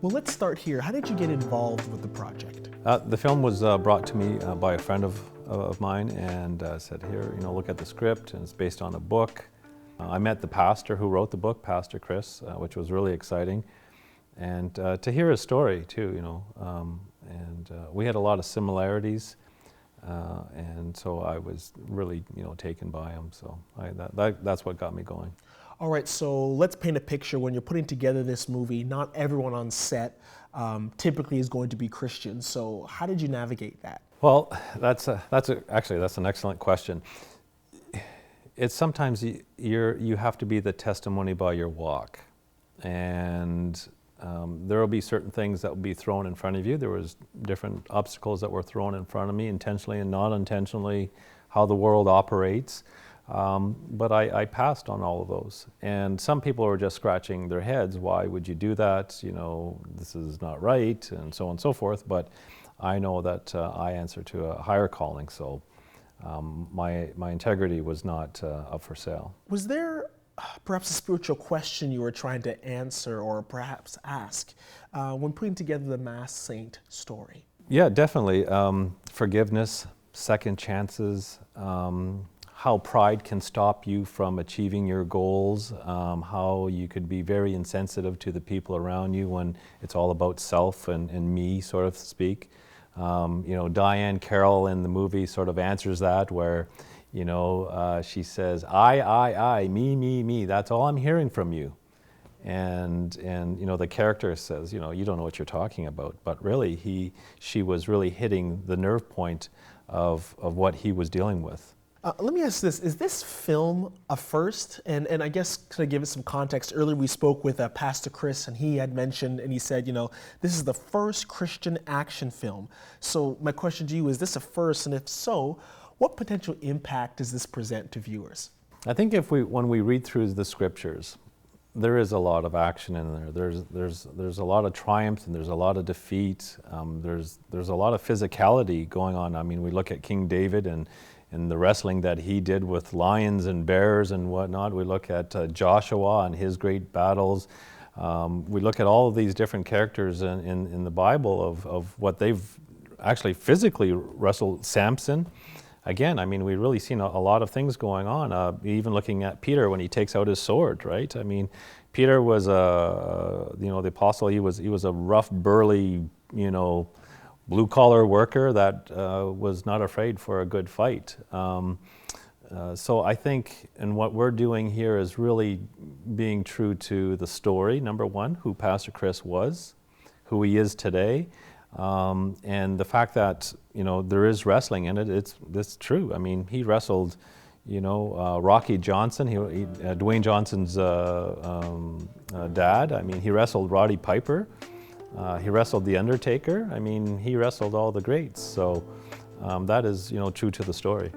Well, let's start here. How did you get involved with the project? The film was brought to me by a friend of mine and said, here, look at the script, and it's based on a book. I met the pastor who wrote the book, Pastor Chris, which was really exciting. And to hear his story too, we had a lot of similarities. And so I was really, taken by him. So that's what got me going. All right, so let's paint a picture. When you're putting together this movie, not everyone on set typically is going to be Christian. So how did you navigate that? Well, actually that's an excellent question. It's sometimes you have to be the testimony by your walk, and there will be certain things that will be thrown in front of you. There was different obstacles that were thrown in front of me, intentionally and not intentionally, how the world operates. But I passed on all of those. And some people were just scratching their heads, why would you do that? This is not right, and so on and so forth. But I know that I answer to a higher calling, so my integrity was not up for sale. Was there perhaps a spiritual question you were trying to answer or perhaps ask when putting together the Masked Saint story? Yeah, definitely. Forgiveness, second chances, how pride can stop you from achieving your goals, how you could be very insensitive to the people around you when it's all about self and me, sort of speak. Diane Carroll in the movie sort of answers that, where she says, I, me, that's all I'm hearing from you. And the character says, you don't know what you're talking about. But really, she was really hitting the nerve point of what he was dealing with. Let me ask this, is this film a first? And I guess to give it some context, earlier we spoke with Pastor Chris, and he had mentioned, and he said, this is the first Christian action film. So my question to you, is this a first? And if so, what potential impact does this present to viewers? I think when we read through the scriptures, there is a lot of action in there. There's a lot of triumph and there's a lot of defeat. There's a lot of physicality going on. I mean, we look at King David and the wrestling that he did with lions and bears and whatnot. We look at Joshua and his great battles. We look at all of these different characters in the Bible of what they've actually physically wrestled. Samson. Again, I mean, we've really seen a lot of things going on. Even looking at Peter when he takes out his sword, right? I mean, Peter was the apostle. He was a rough, burly, blue-collar worker that was not afraid for a good fight. So I think, and what we're doing here is really being true to the story, number one, who Pastor Chris was, who he is today, and the fact that, there is wrestling in it, it's true. I mean, he wrestled, Rocky Johnson, Dwayne Johnson's dad. I mean, he wrestled Roddy Piper. He wrestled The Undertaker. I mean, he wrestled all the greats. So that is, true to the story.